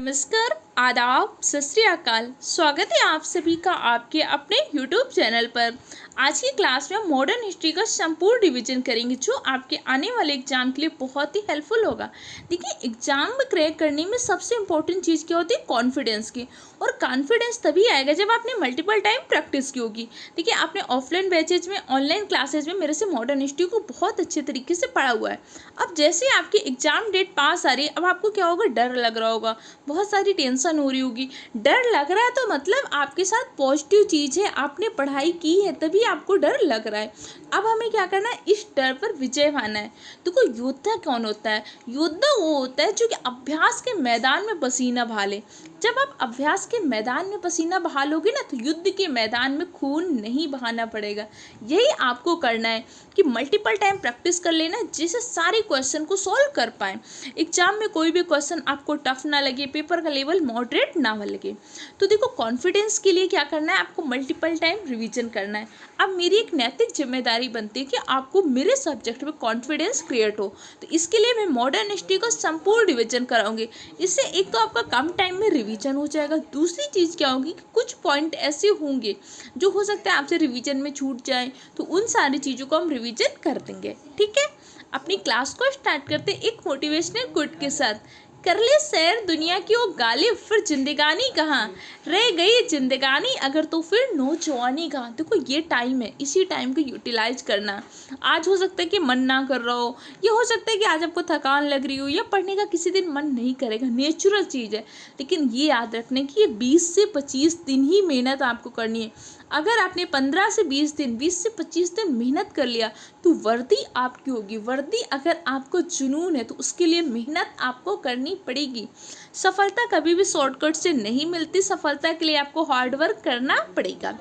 नमस्कार, आदाब, सत श्री अकाल। स्वागत है आप सभी का आपके अपने YouTube चैनल पर। आज की क्लास में मॉडर्न हिस्ट्री का संपूर्ण रिवीजन करेंगे जो आपके आने वाले एग्जाम के लिए बहुत ही हेल्पफुल होगा। देखिए, एग्जाम में क्रैक करने में सबसे इंपॉर्टेंट चीज़ क्या होती है? कॉन्फिडेंस की। और कॉन्फिडेंस तभी आएगा जब आपने मल्टीपल टाइम प्रैक्टिस की होगी। देखिए, आपने ऑफलाइन बैचेज में, ऑनलाइन क्लासेज में मेरे से मॉडर्न हिस्ट्री को बहुत अच्छे तरीके से पढ़ा हुआ है। अब जैसे आपकी एग्जाम डेट पास आ रही है, अब आपको क्या होगा? डर लग रहा होगा, बहुत सारी टेंशन हो रही होगी। डर लग रहा है तो मतलब आपके साथ पॉजिटिव चीज़ है, आपने पढ़ाई की है तभी आपको डर लग रहा है। अब हमें क्या करना है? इस डर पर विजय पाना है। देखो, योद्धा कौन होता है? योद्धा वो होता है जो कि अभ्यास के मैदान में पसीना बहा ले। जब आप अभ्यास के मैदान में पसीना बहा लोगे ना, तो युद्ध के मैदान में खून नहीं बहाना पड़ेगा। यही आपको करना है कि मल्टीपल टाइम प्रैक्टिस कर लेना, जिससे सारे क्वेश्चन को सॉल्व कर पाएँ। एग्जाम में कोई भी क्वेश्चन आपको टफ ना लगे, पेपर का लेवल मॉडरेट ना लगे। तो देखो, कॉन्फिडेंस के लिए क्या करना है? आपको मल्टीपल टाइम रिवीजन करना है। अब मेरी एक नैतिक जिम्मेदारी बनती है कि आपको मेरे सब्जेक्ट में कॉन्फिडेंस क्रिएट हो। तो इसके लिए मैं मॉडर्न हिस्ट्री का संपूर्ण रिवीजन कराऊंगी। इससे एक तो आपका कम टाइम में रिवीजन हो जाएगा, दूसरी चीज़ क्या होगी कि कुछ पॉइंट ऐसे होंगे जो हो सकता है आपसे रिवीजन में छूट जाए, तो उन सारी चीज़ों को हम रिवीजन कर देंगे। ठीक है, अपनी क्लास को स्टार्ट करते एक मोटिवेशनल कोट के साथ। कर ले सैर दुनिया की वो गालिब, फिर जिंदगानी कहाँ रह गई जिंदगानी, अगर तो फिर नौजवानी कहाँ। देखो, ये टाइम है, इसी टाइम को यूटिलाइज करना। आज हो सकता है कि मन ना कर रहा हो, ये हो सकता है कि आज आपको थकान लग रही हो, या पढ़ने का किसी दिन मन नहीं करेगा, नेचुरल चीज़ है। लेकिन ये याद रखने की ये 20 से 25 दिन ही मेहनत आपको करनी है। अगर आपने 15 से 20 दिन, 20 से 25 दिन मेहनत कर लिया तो वर्दी आपकी होगी। वर्दी अगर आपको जुनून है तो उसके लिए मेहनत आपको करनी पड़ेगी। सफलता कभी भी शॉर्टकट से नहीं मिलती, सफलता के लिए आपको हार्ड वर्क करना पड़ेगा।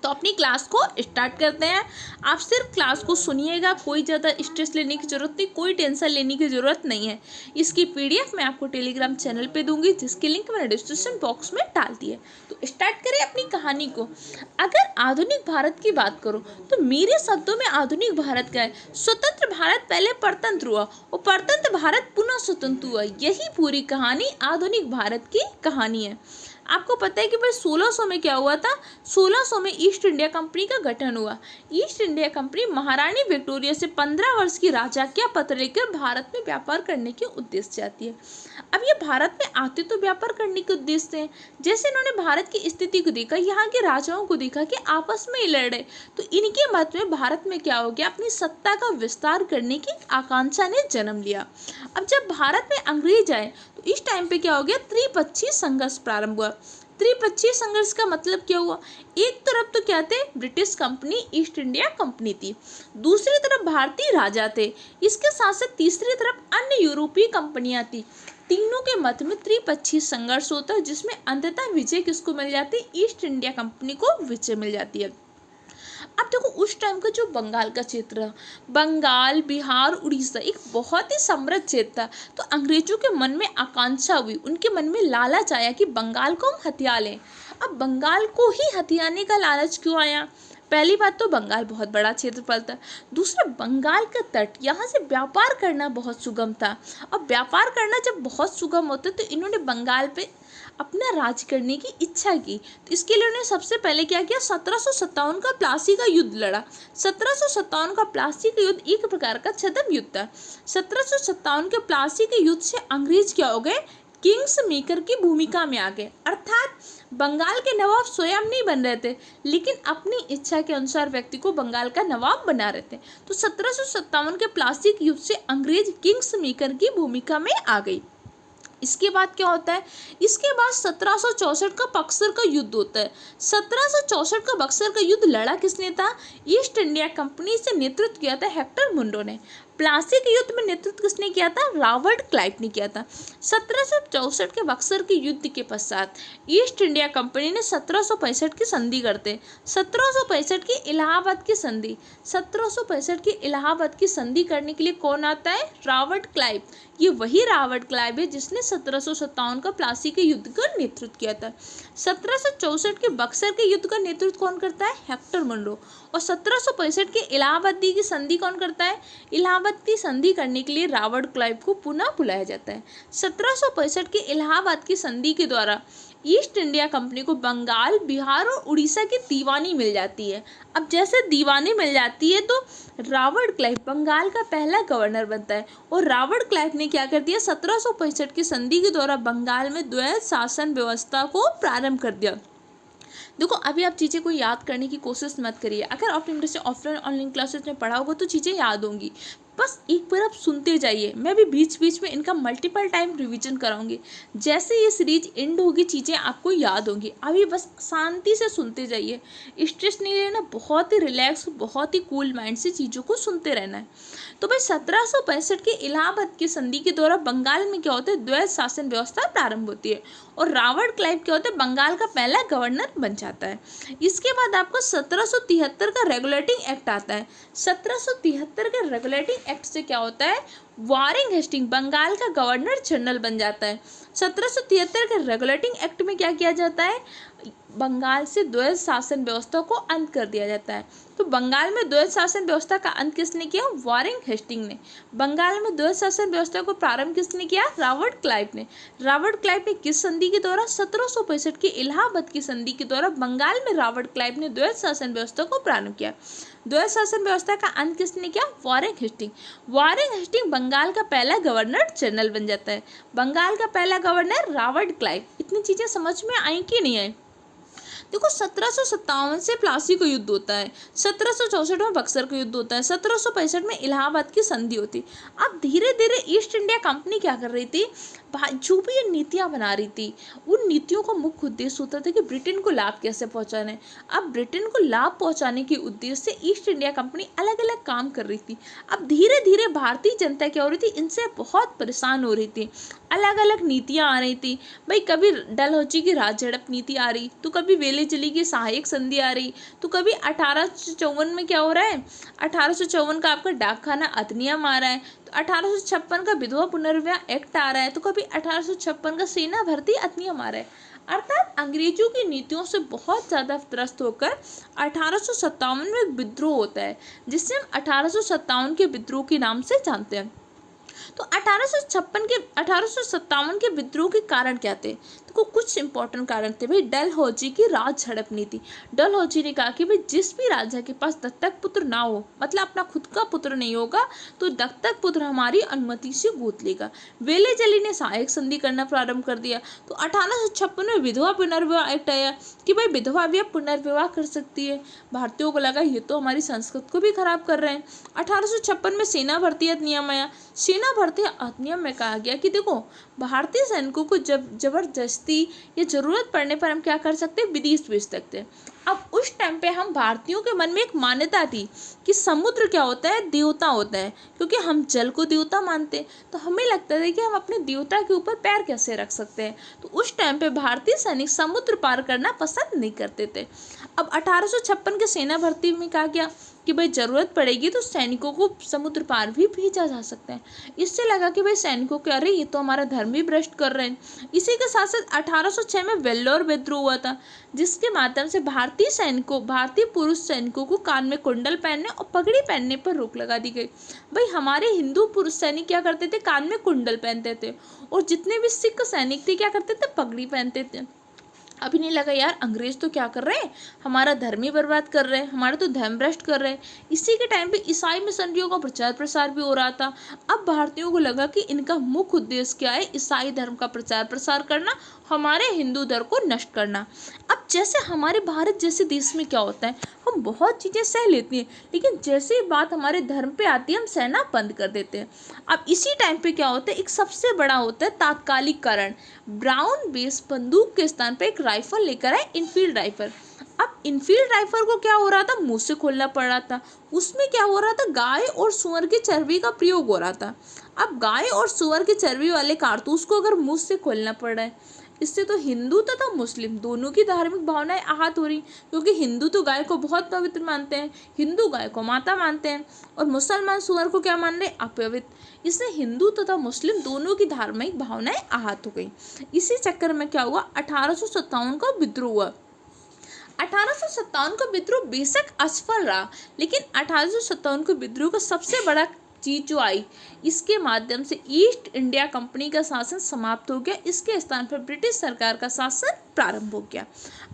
तो अपनी क्लास को स्टार्ट करते हैं। आप सिर्फ क्लास को सुनिएगा, कोई ज़्यादा स्ट्रेस लेने की ज़रूरत नहीं, कोई टेंशन लेने की ज़रूरत नहीं है। इसकी PDF मैं आपको टेलीग्राम चैनल पे दूंगी, जिसकी लिंक मैंने डिस्क्रिप्शन बॉक्स में डाल दी है। तो स्टार्ट करें अपनी कहानी को। अगर आधुनिक भारत की बात करो तो मेरे शब्दों में आधुनिक भारत का है। स्वतंत्र भारत पहले परतंत्र हुआ और परतंत्र भारत पुनः स्वतंत्र हुआ। यही पूरी कहानी आधुनिक भारत की कहानी है। आपको पता है कि भाई 1600 में क्या हुआ था? 1600 में ईस्ट इंडिया कंपनी का गठन हुआ। ईस्ट इंडिया कंपनी महारानी विक्टोरिया से 15 वर्ष की राजकीय पत्र लेकर भारत में व्यापार करने के उद्देश्य से आती है। अब ये भारत में आते तो व्यापार करने के उद्देश्य से, जैसे इन्होंने भारत की स्थिति को देखा, यहाँ के राजाओं को देखा कि आपस में ही लड़ रहे, तो इनके मत में भारत में क्या हो गया? अपनी सत्ता का विस्तार करने की आकांक्षा ने जन्म लिया। अब जब भारत में अंग्रेज आए तो इस टाइम पे क्या हो गया? त्रिपक्षीय संघर्ष प्रारंभ हुआ। त्रिपक्षीय संघर्ष का मतलब क्या हुआ? एक तरफ तो क्या थे? British company, east India company थी, दूसरी तरफ भारतीय राजा थे, इसके साथ साथ तीसरी तरफ अन्य यूरोपीय कंपनियां थी। तीनों के मत में त्रिपक्षीय संघर्ष होता है, जिसमें अंततः विजय किसको मिल जाती है? ईस्ट इंडिया कंपनी को विजय मिल जाती है। अब देखो, उस टाइम का जो बंगाल का क्षेत्र, बंगाल, बिहार, उड़ीसा एक बहुत ही समृद्ध क्षेत्र था। तो अंग्रेजों के मन में आकांक्षा हुई, उनके मन में लालच आया कि बंगाल को हम हथिया लें। अब बंगाल को ही हथियाने का लालच क्यों आया? पहली बात तो बंगाल बहुत बड़ा क्षेत्रफल था, दूसरा बंगाल का तट, यहाँ से व्यापार करना बहुत सुगम था। अब व्यापार करना जब बहुत सुगम होता तो इन्होंने बंगाल पे अपना राज करने की इच्छा की। तो इसके लिए उन्होंने सबसे पहले क्या किया? 1757 का प्लासी का युद्ध लड़ा। 1757 का प्लासी का युद्ध एक प्रकार का छद्म युद्ध था। 1757 के प्लासी के युद्ध से अंग्रेज क्या हो गए? किंग्स मेकर की भूमिका में आ गए, अर्थात बंगाल के नवाब स्वयं नहीं बन रहे थे, लेकिन अपनी इच्छा के अनुसार व्यक्ति को बंगाल का नवाब बना रहे थे। तो 1757 के प्लासी के युद्ध से अंग्रेज किंग्स मेकर की भूमिका में आ गई। इसके बाद क्या होता है? इसके बाद 1764 का बक्सर का युद्ध होता है। 1764 का बक्सर का युद्ध लड़ा किसने था? ईस्ट इंडिया कंपनी से नेतृत्व किया था हेक्टर मुंडो ने। प्लासी के युद्ध में नेतृत्व किसने किया था? रॉबर्ट क्लाइव ने किया था। 1764 के बक्सर के युद्ध के पश्चात ईस्ट इंडिया कंपनी ने 1765 की संधि करते, 1765 की इलाहाबाद की संधि, 1765 की इलाहाबाद की संधि करने के लिए कौन आता है? Robert Clive. ये वही रॉबर्ट क्लाइव है जिसने 1757 का प्लासी के युद्ध का नेतृत्व किया था। 1764 के बक्सर के युद्ध का नेतृत्व कौन करता है? हेक्टर मुंडो। और 1765 के इलाहाबादी की संधि कौन करता है? इलाहाबाद इलाहाबाद की संधि करने के लिए रॉबर्ट क्लाइव को पुनः बुलाया जाता है। 1765 की इलाहाबाद की संधि के द्वारा ईस्ट इंडिया कंपनी को बंगाल, बिहार और उड़ीसा की दीवानी मिल जाती है। अब जैसे दीवानी मिल जाती है तो रॉबर्ट क्लाइव बंगाल का पहला गवर्नर बनता है और रॉबर्ट क्लाइव ने क्या कर दिया, 1765 की संधि के द्वारा बंगाल में द्वैध शासन व्यवस्था को प्रारंभ कर दिया। देखो अभी आप चीज़ें को याद करने की कोशिश मत करिए, अगर आपने मेरे से ऑफलाइन ऑनलाइन क्लासेस में पढ़ा होगा तो चीज़ें याद होंगी, बस एक बार आप सुनते जाइए। मैं भी बीच बीच में इनका मल्टीपल टाइम रिवीजन कराऊंगी, जैसे ये सीरीज एंड होगी चीज़ें आपको याद होंगी। अभी बस शांति से सुनते जाइए, स्ट्रेस नहीं लेना, बहुत ही रिलैक्स, बहुत ही कूल माइंड से चीज़ों को सुनते रहना है। तो भाई 1765 के इलाहाबाद की संधि के द्वारा बंगाल में क्या होता है, द्वैध शासन व्यवस्था प्रारंभ होती है और रॉबर्ट क्लाइव क्या होता है, बंगाल का पहला गवर्नर बन जाता है। इसके बाद आपको 1773 का रेगुलेटिंग एक्ट आता है। 1773 के रेगुलेटिंग एक्ट से क्या होता है, वारेन हेस्टिंग बंगाल का गवर्नर जनरल बन जाता है। 1773 के रेगुलेटिंग एक्ट में क्या किया जाता है, बंगाल से द्वैध शासन व्यवस्था को अंत कर दिया जाता है। तो बंगाल में द्वैध शासन व्यवस्था का अंत किसने किया, वारेन हेस्टिंग ने। बंगाल में द्वैध शासन व्यवस्था को प्रारंभ किसने किया, रॉबर्ट क्लाइव ने। रॉबर्ट क्लाइव ने किस संधि के द्वारा, 1765 की इलाहाबाद की संधि के द्वारा बंगाल में रॉबर्ट क्लाइव ने द्वैध शासन व्यवस्था को प्रारंभ किया। द्वैध शासन व्यवस्था का अंत किसने किया, Warren Hasting. Warren Hasting Bengal का पहला गवर्नर जनरल बन जाता है। बंगाल का पहला गवर्नर रॉबर्ट क्लाइव। इतनी चीजें समझ में आई कि नहीं आई। देखो 1757 से प्लासी का युद्ध होता है, 1764 में बक्सर का युद्ध होता है, 1765 में इलाहाबाद की संधि होती। अब धीरे धीरे ईस्ट इंडिया कंपनी क्या कर रही थी, जो भी ये नीतियाँ बना रही थी, उन नीतियों का मुख्य उद्देश्य होता था कि ब्रिटेन को लाभ कैसे पहुँचाना है। अब ब्रिटेन को लाभ पहुँचाने के उद्देश्य से ईस्ट इंडिया कंपनी अलग अलग काम कर रही थी। अब धीरे धीरे भारतीय जनता क्या हो रही थी, इनसे बहुत परेशान हो रही थी। अलग अलग नीतियाँ आ रही थी भाई, कभी डलहौजी की राज झड़प नीति आ रही, तो कभी वेले चली की सहायक संधि आ रही, तो कभी 1854 में क्या हो रहा है, 1854 का आपका डाकखाना अधिनियम आ रहा है, तो 1856 का विधवा पुनर्विवाह एक्ट आ रहा है, तो कभी 1856 का सेना भर्ती अधिनियम आ रहा है। अर्थात अंग्रेजों की नीतियों से बहुत ज़्यादा त्रस्त होकर 1857 में एक विद्रोह होता है, जिससे हम 1857 के विद्रोह के नाम से जानते हैं। तो 1857 के विद्रोह के कारण क्या थे, तो कुछ इंपॉर्टेंट कारण थे भाई। डलहौजी की राज झड़प नीति। डलहौजी ने कहा कि भाई जिस भी राजा के पास दत्तक पुत्र ना हो, मतलब अपना खुद का पुत्र नहीं होगा, तो दत्तक पुत्र हमारी अनुमति से गोद लेगा। वेले जली ने सहायक संधि करना प्रारंभ कर दिया। तो 1856 में विधवा पुनर्विवाह एक्ट आया कि भाई विधवा भी अब पुनर्विवाह कर सकती है। भारतीयों को लगा ये तो हमारी संस्कृति को भी खराब कर रहे हैं। 1856 में सेना भर्ती अधिनियम आया। सेना भर्ती अधिनियम में कहा गया कि देखो भारतीय सैनिकों को जब जबरदस्ती या जरूरत पड़ने पर हम क्या कर सकते हैं, विदेश भेज सकते हैं। अब उस टाइम पे हम भारतीयों के मन में एक मान्यता थी कि समुद्र क्या होता है, देवता होता है, क्योंकि हम जल को देवता मानते हैं। तो हमें लगता था कि हम अपने देवता के ऊपर पैर कैसे रख सकते हैं। तो उस टाइम पे भारतीय सैनिक समुद्र पार करना पसंद नहीं करते थे। अब 1856 के सेना भर्ती में कहा गया कि भाई ज़रूरत पड़ेगी तो सैनिकों को समुद्र पार भी भेजा जा सकता है। इससे लगा कि भाई सैनिकों के अरे ये तो हमारा धर्म भी भ्रष्ट कर रहे हैं। इसी के साथ साथ 1806 में वेल्लोर विद्रोह हुआ था, जिसके माध्यम से भारतीय पुरुष सैनिकों को कान में कुंडल पहनने और पगड़ी पहनने पर रोक लगा दी गई। भाई हमारे हिंदू पुरुष सैनिक क्या करते थे, कान में कुंडल पहनते थे, और जितने भी सिख सैनिक थे क्या करते थे, पगड़ी पहनते थे। अभी नहीं लगा यार अंग्रेज तो क्या कर रहे हैं, हमारा धर्म ही बर्बाद कर रहे हैं, हमारा तो धर्म भ्रष्ट कर रहे हैं। इसी के टाइम पे ईसाई मिशनरियों का प्रचार प्रसार भी हो रहा था। अब भारतीयों को लगा कि इनका मुख्य उद्देश्य क्या है, ईसाई धर्म का प्रचार प्रसार करना, हमारे हिंदू धर्म को नष्ट करना। अब जैसे हमारे भारत जैसे देश में क्या होता है, हम बहुत चीज़ें सह लेते हैं, लेकिन जैसे ही बात हमारे धर्म पे आती है हम सहना बंद कर देते हैं। अब इसी टाइम पे क्या होता है, एक सबसे बड़ा होता है तात्कालिक कारण। ब्राउन बेस बंदूक के स्थान पे एक राइफल लेकर आए, इनफील्ड राइफल। अब इनफील्ड राइफल को क्या हो रहा था, मुंह से खोलना पड़ रहा था। उसमें क्या हो रहा था, गाय और सुअर की चर्बी का प्रयोग हो रहा था। अब गाय और सुअर की चर्बी वाले कारतूस को अगर मुंह से खोलना पड़ रहा है, इससे तो हिंदू तथा मुस्लिम दोनों की धार्मिक भावनाएं आहत हो रही, क्योंकि हिंदू तो गाय को बहुत पवित्र मानते हैं, हिंदू गाय को माता मानते हैं, और मुसलमान सुअर को क्या मान रहे हैं, अपवित्र। इससे हिंदू तथा मुस्लिम दोनों की धार्मिक भावनाएं आहत हो गई। इसी चक्कर में क्या हुआ, 1857 का विद्रोह हुआ। 1857 का विद्रोह बेशक असफल रहा, लेकिन 1857 के विद्रोह का सबसे बड़ा चीज जो आई, इसके माध्यम से ईस्ट इंडिया कंपनी का शासन समाप्त हो गया। इसके स्थान पर ब्रिटिश सरकार का शासन प्रारंभ हो गया।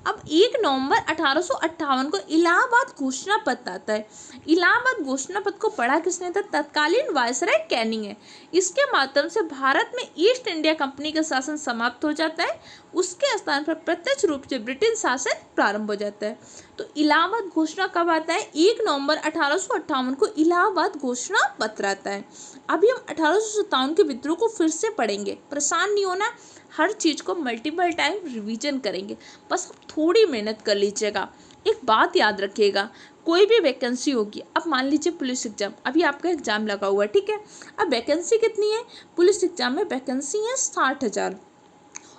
अब 1 नवंबर 1858 को इलाहाबाद घोषणा पत्र आता है। इलाहाबाद घोषणा पत्र को पढ़ा किसने था? तत्कालीन वायसराय कैनिंग है। इसके माध्यम से भारत में ईस्ट इंडिया कंपनी का शासन समाप्त हो जाता है। उसके स्थान पर प्रत्यक्ष रूप से ब्रिटिश शासन प्रारंभ हो जाता है। तो इलाहाबाद घोषणा कब आता है? 1 नवंबर 1858 को इलाहाबाद घोषणा पत्र आता है। अभी हम 1857 के विद्रोह को फिर से पढ़ेंगे, परेशान नहीं होना, हर चीज को मल्टीपल टाइम रिवीजन करेंगे, बस आप थोड़ी मेहनत कर लीजिएगा। एक बात याद रखिएगा, कोई भी वैकेंसी होगी, अब मान लीजिए पुलिस एग्जाम, अभी आपका एग्जाम लगा हुआ है, ठीक है। अब वैकेंसी कितनी है? पुलिस एग्जाम में वैकेंसी है 60,000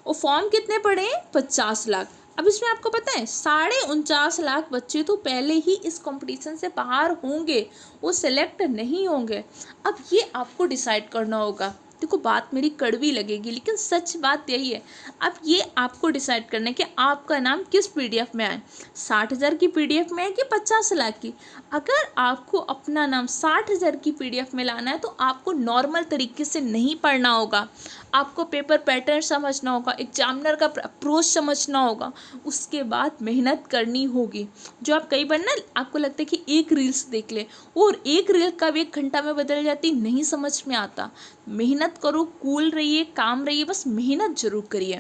और फॉर्म कितने पड़े हैं? 50 लाख। अब इसमें आपको पता है 49.5 लाख बच्चे तो पहले ही इस कंपटीशन से बाहर होंगे, वो सिलेक्ट नहीं होंगे। अब ये आपको डिसाइड करना होगा। देखो बात मेरी कड़वी लगेगी लेकिन सच बात यही है। अब ये आपको डिसाइड करना है कि आपका नाम किस पीडीएफ में आए, 60,000 की पीडीएफ में है कि 50 लाख की। अगर आपको अपना नाम 60,000 की पीडीएफ में लाना है तो आपको नॉर्मल तरीके से नहीं पढ़ना होगा, आपको पेपर पैटर्न समझना होगा, एग्जामिनर का अप्रोच समझना होगा, उसके बाद मेहनत करनी होगी। जो आप कई बार ना आपको लगता है कि एक रील्स देख ले और एक रील कब 1 घंटा में बदल जाती, नहीं समझ में आता। मेहनत करो, कूल रहिए, काम रहिए, बस मेहनत जरूर करिए।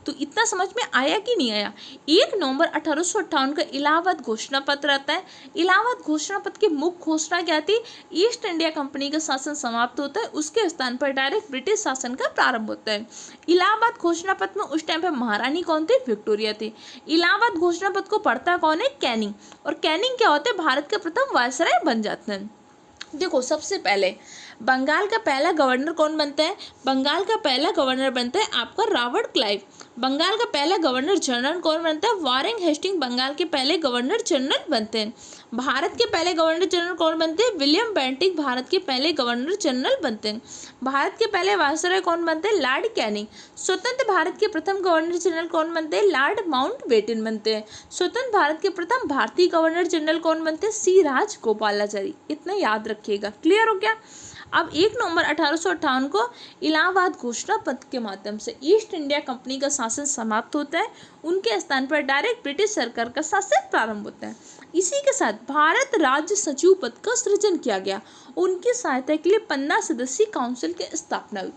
तो इतना समझ में आया कि नहीं आया? 1 नवंबर 1858 का इलाहाबाद घोषणा पत्र आता है। इलाहाबाद घोषणा पत्र की मुख्य घोषणा क्या थी? ईस्ट इंडिया कंपनी का शासन समाप्त होता है, उसके स्थान पर डायरेक्ट ब्रिटिश शासन का प्रारंभ होता है। इलाहाबाद घोषणा पत्र में उस टाइम पे महारानी कौन थी? विक्टोरिया थी। इलाहाबाद घोषणा पत्र को पढ़ता कौन है? कैनिंग। और कैनिंग क्या होते हैं? भारत के प्रथम वायसराय बन जाते हैं। देखो सबसे पहले बंगाल का पहला गवर्नर कौन बनता है? बंगाल का पहला गवर्नर बनता है आपका रॉबर्ट क्लाइव। बंगाल का पहला गवर्नर जनरल कौन बनता है? वारेन हेस्टिंग बंगाल के पहले गवर्नर जनरल बनते हैं। भारत के पहले गवर्नर जनरल कौन बनते हैं? विलियम बेंटिक भारत के पहले गवर्नर जनरल बनते हैं। भारत के पहले वायसराय कौन बनते हैं? Lord Canning. स्वतंत्र भारत के प्रथम गवर्नर जनरल कौन बनते हैं? लॉर्ड माउंटबेटन बनते हैं। स्वतंत्र भारत के प्रथम भारतीय गवर्नर जनरल कौन बनते हैं? सी राजगोपालाचारी। इतना याद रखिएगा। क्लियर हो गया? अब 1 नवंबर 1858 को इलाहाबाद घोषणा पत्र के माध्यम से ईस्ट इंडिया कंपनी का शासन समाप्त होता है, उनके स्थान पर डायरेक्ट ब्रिटिश सरकार का शासन प्रारंभ होता है। इसी के साथ भारत राज्य सचिव पद का सृजन किया गया। उनकी सहायता के लिए 15 सदस्यीय काउंसिल की स्थापना हुई।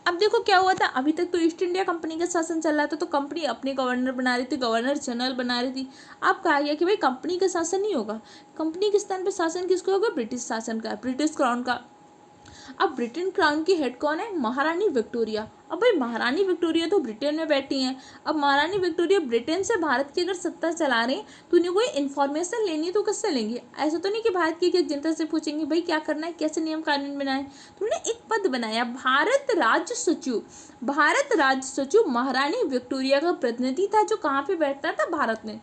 अब देखो क्या हुआ था, अभी तक तो ईस्ट इंडिया कंपनी का शासन चल रहा था, तो कंपनी अपने गवर्नर बना रही थी, गवर्नर जनरल बना रही थी। अब कहा गया कि भाई कंपनी का शासन नहीं होगा, कंपनी के स्थान पर शासन किसको होगा? ब्रिटिश शासन का, ब्रिटिश क्राउन का। अब ब्रिटेन क्राउन की हेड कौन है? महारानी विक्टोरिया। अब भाई महारानी विक्टोरिया तो ब्रिटेन में बैठी हैं। अब महारानी विक्टोरिया ब्रिटेन से भारत की अगर सत्ता चला रहे हैं तो उन्हें कोई इन्फॉर्मेशन लेनी तो किससे लेंगे? ऐसा तो नहीं कि भारत की जनता से पूछेंगे भाई क्या करना है, कैसे नियम कानून बनाए। तो उन्होंने एक पद बनाया भारत राज्य सचिव। भारत राज्य सचिव महारानी विक्टोरिया का प्रतिनिधि था, जो कहाँ पे बैठता था? भारत में।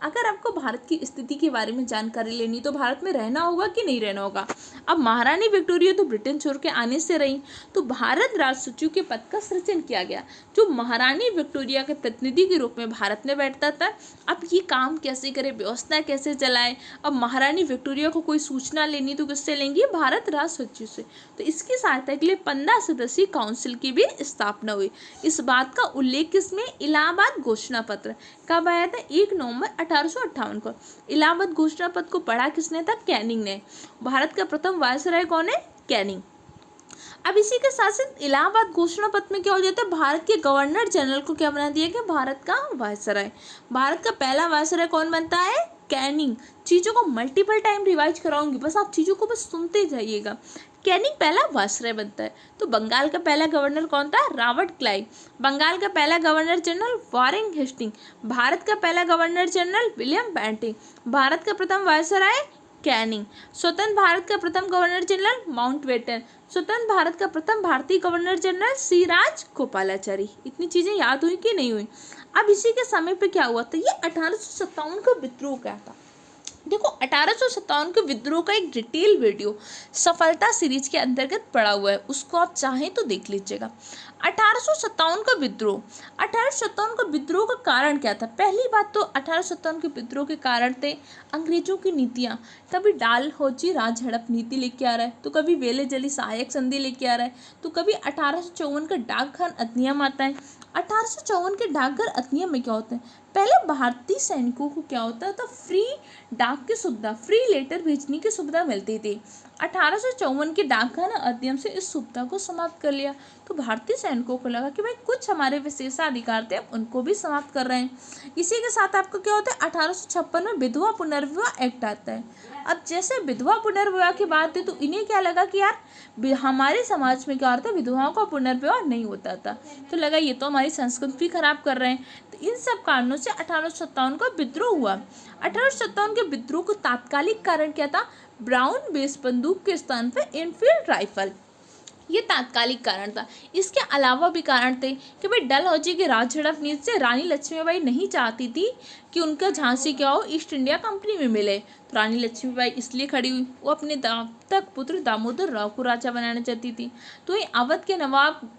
अगर आपको भारत की स्थिति के बारे में जानकारी लेनी तो भारत में रहना होगा कि नहीं रहना होगा। अब महारानी विक्टोरिया तो ब्रिटेन छोड़ के आने से रही, तो भारत राज्य सचिव के पद का सृजन किया गया, जो महारानी विक्टोरिया के प्रतिनिधि के रूप में भारत में बैठता था। अब ये काम कैसे करे, व्यवस्था कैसे चलाए? अब महारानी विक्टोरिया को कोई सूचना लेनी तो किससे लेंगी? भारत राज्य सचिव से। तो इसकी सहायता के लिए 15 सदस्यीय काउंसिल की भी स्थापना हुई। इस बात का उल्लेख किसमें? इलाहाबाद घोषणा पत्र। कब आया था? 1 नवंबर 1858 को। इलाहाबाद घोषणा पत्र को पढ़ा किसने था? कैनिंग ने। भारत का प्रथम वायसराय कौन है? कैनिंग। अब इसी के साथ साथ इलाहाबाद घोषणा पत्र में क्या हो जाता है? भारत के गवर्नर जनरल को क्या बना दिया गया? भारत का वायसराय। भारत का पहला वायसराय कौन बनता है? कैनिंग। चीजों को मल्टीपल टाइम रिवाइज कराऊंगी, बस आप चीजों को बस सुनते जाइएगा। कैनिंग पहला वायसराय बनता है। तो बंगाल का पहला गवर्नर कौन था? Robert Clive. बंगाल का पहला governor general Warren Hasting. Bharat का पहला governor general William Bentinck. Bharat का प्रथम वायसराय कैनिंग। स्वतंत्र भारत का प्रथम गवर्नर जनरल माउंटबेटन। स्वतंत्र भारत का प्रथम भारतीय गवर्नर जनरल सी राजगोपालाचारी। इतनी चीजें याद हुई कि नहीं हुई? अब इसी के समय पे क्या हुआ था? ये 1857 का विद्रोह क्या था? देखो 1857 के विद्रोह का एक डिटेल वीडियो सफलता सीरीज के अंतर्गत पड़ा हुआ है, उसको आप चाहें तो देख लीजिएगा। 1857 का विद्रोह, 1857 का विद्रोह का कारण क्या था? पहली बात तो 1857 के विद्रोह के कारण थे अंग्रेजों की नीतियाँ। कभी डालहौजी राज हड़प नीति लेके आ रहा है, तो कभी वेले जली सहायक संधि लेके आ रहा है, तो कभी 1854 का डाकघर अधिनियम आता है। 1854 के डाकघर अधिनियम में क्या होता है? पहले भारतीय सैनिकों को क्या होता था? फ्री डाक की सुविधा, फ्री लेटर भेजने की सुविधा मिलती थी। 1854 के डाकघर अधिनियम से इस सुविधा को समाप्त कर लिया, तो भारतीय सैनिकों को लगा कि भाई कुछ हमारे विशेषाधिकार थे, उनको भी समाप्त कर रहे हैं। इसी के साथ आपको क्या होता है? 1856 में विधवा पुनर्विवाह एक्ट आता है। अब जैसे विधवा पुनर्विवाह की बात है, तो इन्हें क्या लगा कि यार हमारे समाज में क्या होता है, विधवाओं का पुनर्विवाह नहीं होता था, तो लगा ये तो हमारी संस्कृति भी खराब कर रहे हैं। तो इन सब कारणों से 1857 का विद्रोह हुआ। 1857 के विद्रोह को तात्कालिक कारण क्या था? ब्राउन बेस बंदूक के स्थान पर एनफील्ड राइफल, ये तात्कालिक कारण था। इसके अलावा भी कारण थे कि भाई डलहौजी के राज हड़प नीति से रानी लक्ष्मीबाई नहीं चाहती थी कि उनका झांसी क्या हो, ईस्ट इंडिया कंपनी में मिले। तो रानी लक्ष्मीबाई इसलिए खड़ी हुई, वो अपने तक पुत्र दामोदर राव को राजा बनाना चाहती थी। तो ये अवध के नवाब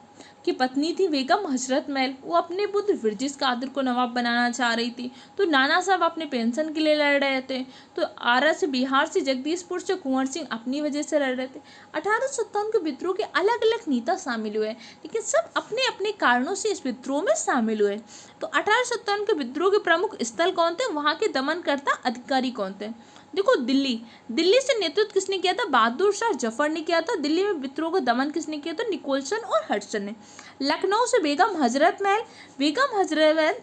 की पत्नी थी बेगम हजरत महल, वो अपने पुत्र विरजिस कादिर को नवाब बनाना चाह रही थी। तो नाना साहब अपने पेंशन के लिए लड़ रहे थे। तो आरा से, बिहार से, जगदीशपुर से कुंवर सिंह अपनी वजह से लड़ रहे थे। 1857 के विद्रोह के अलग अलग नेता शामिल हुए, लेकिन सब अपने अपने कारणों से इस विद्रोह में शामिल हुए। तो 1857 के विद्रोह के प्रमुख स्थल कौन थे? वहाँ के दमनकर्ता अधिकारी कौन थे? देखो दिल्ली से नेतृत्व किसने किया था? बहादुर शाह जफर ने किया था। दिल्ली में विद्रोह का दमन किसने किया था? निकोलसन और हडसन ने। लखनऊ से बेगम हजरत महल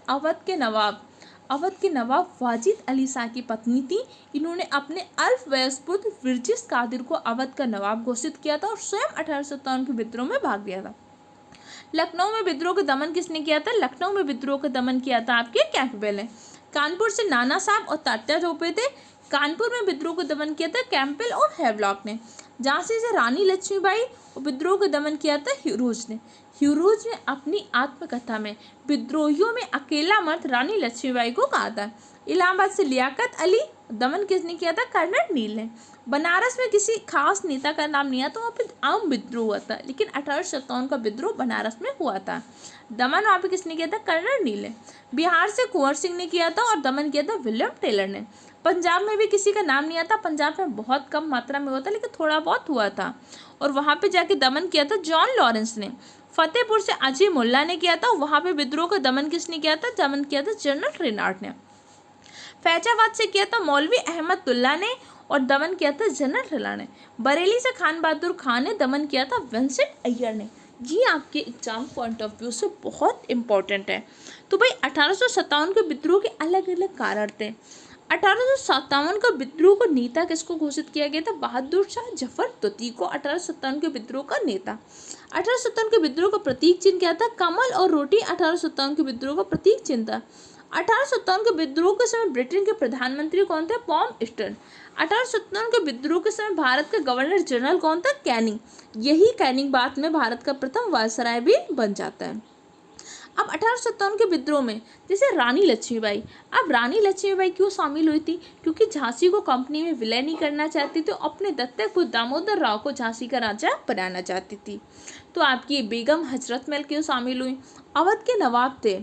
अवध के नवाब वाजिद अली शाह की पत्नी थी। इन्होंने अपने अल्पवयस्क पुत्र विरजिस कादिर को अवध का नवाब घोषित किया था और स्वयं 1857 के विद्रोह में भाग लिया था। लखनऊ में विद्रोह का दमन किसने किया था? लखनऊ में विद्रोह का दमन किया था आपके कैंपबेल ने। कानपुर से नाना साहब और तात्या टोपे थे। कानपुर में विद्रोह को दमन किया था कैंपबेल और हैवलॉक ने। झांसी से रानी लक्ष्मीबाई और विद्रोह को दमन किया था ह्यूरोज ने। ह्यूरोज ने अपनी आत्मकथा में विद्रोहियों में अकेला मर्द रानी लक्ष्मीबाई को कहा था। इलाहाबाद से लियाकत अली, दमन किसने किया था? कर्नल नील ने। बनारस में किसी खास नेता का नाम नहीं आता, वहाँ पे आम विद्रोह हुआ था, लेकिन 1857 का विद्रोह बनारस में हुआ था। दमन वहाँ पे किसने किया था? कर्नल नील ने। बिहार से कुंवर सिंह ने किया था और दमन किया था विलियम टेलर ने। पंजाब में भी किसी का नाम नहीं आता, पंजाब में बहुत कम मात्रा में हुआ था, लेकिन थोड़ा बहुत हुआ था, और वहाँ पे जाके दमन किया था जॉन लॉरेंस ने। फतेहपुर से अजी मुल्ला ने किया था, वहाँ पे विद्रोह का दमन किसने किया था? दमन किया था जनरल रेनार्ड ने। फैजाबाद से किया था मौलवी अहमदुल्ला ने और दमन किया था जनरल हिला ने। बरेली से खान बहादुर खान ने, दमन किया था विंसेंट अय्यर ने। ये आपके एग्जाम पॉइंट ऑफ व्यू से बहुत इंपॉर्टेंट है। तो भाई 1857 के विद्रोह के अलग अलग कारण थे। 1857 का विद्रोह को नेता किसको घोषित किया गया था? बहादुर शाह जफर द्वितीय को 1857 के विद्रोह का नेता। 1857 के विद्रोह का प्रतीक चिन्ह क्या था? कमल और रोटी 1857 के विद्रोह का प्रतीक चिन्ह था। 1857 के विद्रोह के समय ब्रिटेन के प्रधानमंत्री कौन थे? पॉम ईस्टर्न। 1857 के विद्रोह के समय भारत का गवर्नर जनरल कौन था? कैनिंग। यही कैनिंग बाद में भारत का प्रथम वायसराय भी बन जाता है। अब 1857 के विद्रोह में जैसे रानी लक्ष्मीबाई, अब रानी लक्ष्मीबाई क्यों शामिल हुई थी? क्योंकि झांसी को कंपनी में विलय नहीं करना चाहती थी, अपने दत्तक पुत्र दामोदर राव को झांसी का राजा बनाना चाहती थी। तो आपकी बेगम हजरत महल क्यों शामिल हुई? अवध के नवाब थे।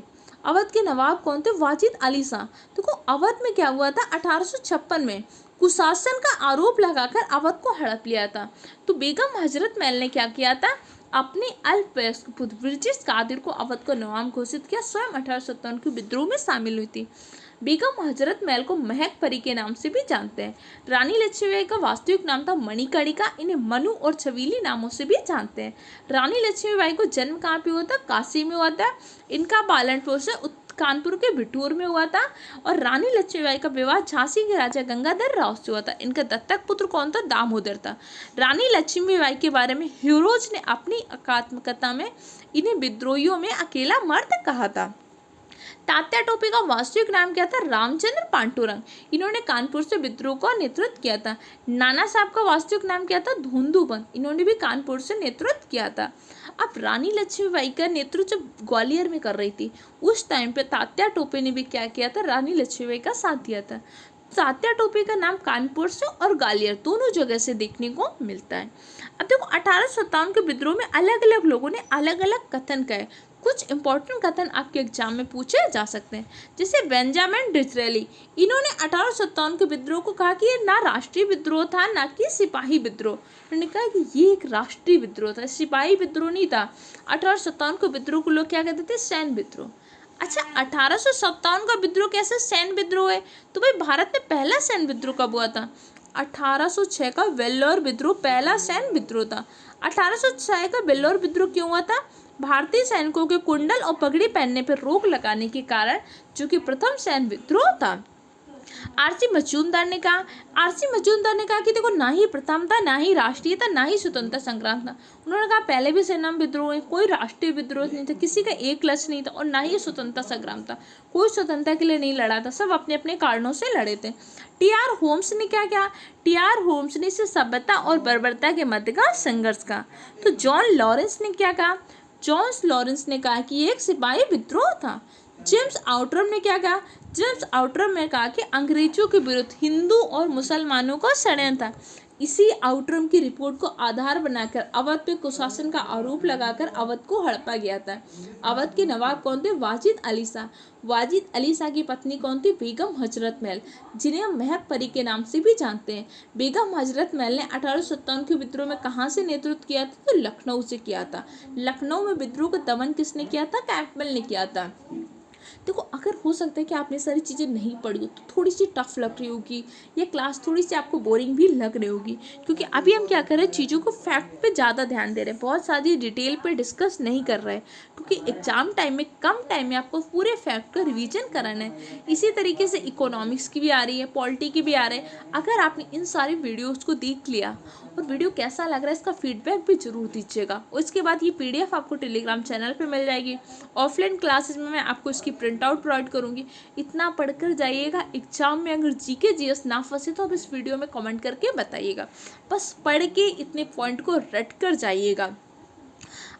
अवध के नवाब कौन थे? वाजिद अली शाह। देखो अवध में क्या हुआ था? 1856 में कुशासन का आरोप लगाकर अवध को हड़प लिया था। तो बेगम हजरत महल ने क्या किया था? अपने अल्पवयस्क पुत्र विरजिस कादिर को अवध को नवाब घोषित किया। स्वयं 1857 के विद्रोह में शामिल हुई थी। बेगम हजरत महल को महक परी के नाम से भी जानते हैं। रानी लक्ष्मीबाई का वास्तविक नाम था मणिकर्णिका, इन्हें मनु और छबीली नामों से भी जानते हैं। रानी लक्ष्मीबाई को जन्म कहाँ पे हुआ था? काशी में हुआ था। इनका पालन पोषण कानपुर के बिठूर में हुआ था और रानी लक्ष्मीबाई का विवाह झांसी के राजा गंगाधर राव से हुआ था। इनका दत्तक पुत्र कौन था? दामोदर था। रानी लक्ष्मीबाई के बारे में ह्यूरोज ने अपनी आत्मकथा में इन्हें विद्रोहियों में अकेला मर्द कहा था। तात्या टोपे का वास्तविक नाम क्या था? रामचंद्र पांडुरंग। इन्होंने कानपुर से विद्रोह का नेतृत्व किया था। नाना साहब का वास्तविक नाम क्या था? धोंदूबन। इन्होंने भी कानपुर से नेतृत्व किया था। अब रानी लक्ष्मीबाई का नेतृत्व जब ग्वालियर में कर रही थी, उस टाइम पे तात्या टोपे ने भी क्या किया था? रानी लक्ष्मीबाई का साथ दिया था। तात्या टोपे का नाम कानपुर से और ग्वालियर दोनों जगह से देखने को मिलता है। अब देखो 1857 के विद्रोह में अलग अलग लोगों ने अलग अलग कथन कहे। कुछ इंपॉर्टेंट कथन आपके एग्जाम में पूछे जा सकते हैं, जैसे बेंजामिन डिसरेली, इन्होंने 1857 के विद्रोह को कहा कि ये ना राष्ट्रीय विद्रोह था ना कि सिपाही विद्रोह। उन्होंने कहा कि ये एक राष्ट्रीय विद्रोह था, सिपाही विद्रोह नहीं था। 1857 के विद्रोह को लोग क्या कहते थे? सैन्य विद्रोह। अच्छा, 1857 का विद्रोह कैसे सैन्य विद्रोह है? तो भाई भारत में पहला सैन्य विद्रोह कब हुआ था? 1806 का वेल्लोर विद्रोह पहला सैन्य विद्रोह था। 1806 का वेल्लोर विद्रोह क्यों हुआ था? भारतीय सैनिकों के कुंडल और पगड़ी पहनने पर रोक लगाने के कारण, जो कि प्रथम सैन्य विद्रोह था। आरसी मजूमदार ने कहा कि देखो ना ही प्रथम था, ना ही राष्ट्रीय था, ना ही स्वतंत्रता संग्राम था। उन्होंने कहा पहले भी सेना विद्रोह है, कोई राष्ट्रीय विद्रोह नहीं था, किसी का एक लक्ष्य नहीं था और ना ही स्वतंत्रता संग्राम था। कोई स्वतंत्रता के लिए नहीं लड़ा था, सब अपने अपने कारणों से लड़े थे। टी.आर. होम्स ने क्या किया? टी.आर. होम्स ने इसे सभ्यता और बर्बरता के मध्य का संघर्ष कहा। तो जॉन लॉरेंस ने क्या कहा? जॉन लॉरेंस ने कहा कि एक सिपाही विद्रोह था। जेम्स आउटरम ने क्या कहा? जेम्स आउटरम ने कहा कि अंग्रेजों के विरुद्ध हिंदू और मुसलमानों का षड्यंत्र था। इसी आउटरम की रिपोर्ट को आधार बनाकर अवध पे कुशासन का आरोप लगाकर अवध को हड़पा गया था। अवध के नवाब कौन थे? वाजिद अली शाह। वाजिद अली शाह की पत्नी कौन थी? बेगम हजरत महल, जिन्हें हम महक परी के नाम से भी जानते हैं। बेगम हजरत महल ने 1857 के विद्रोह में कहाँ से नेतृत्व किया था? तो लखनऊ से किया था। लखनऊ में विद्रोह का दमन किसने किया था? कैंपबेल ने किया था। देखो, अगर हो सकता है कि आपने सारी चीज़ें नहीं पढ़ी हो तो थोड़ी सी टफ लग रही होगी, ये क्लास थोड़ी सी आपको बोरिंग भी लग रही होगी, क्योंकि अभी हम क्या कर रहे हैं, चीज़ों को फैक्ट पे ज़्यादा ध्यान दे रहे हैं, बहुत सारी डिटेल पे डिस्कस नहीं कर रहे हैं, क्योंकि एग्जाम टाइम में कम टाइम में आपको पूरे फैक्ट का रिवीजन कराना है। इसी तरीके से इकोनॉमिक्स की भी आ रही है, पॉलिटी की भी आ रही है। अगर आपने इन सारी वीडियोज़ को देख लिया और वीडियो कैसा लग रहा है इसका फीडबैक भी जरूर दीजिएगा। और इसके बाद ये PDF आपको टेलीग्राम चैनल पे मिल जाएगी। ऑफलाइन क्लासेस में मैं आपको इसकी प्रिंट आउट प्रोवाइड करूँगी। इतना पढ़कर जाइएगा, एग्जाम में अगर GK GS ना फंसे तो आप इस वीडियो में कमेंट करके बताइएगा। बस पढ़ के इतने पॉइंट को रट कर जाइएगा।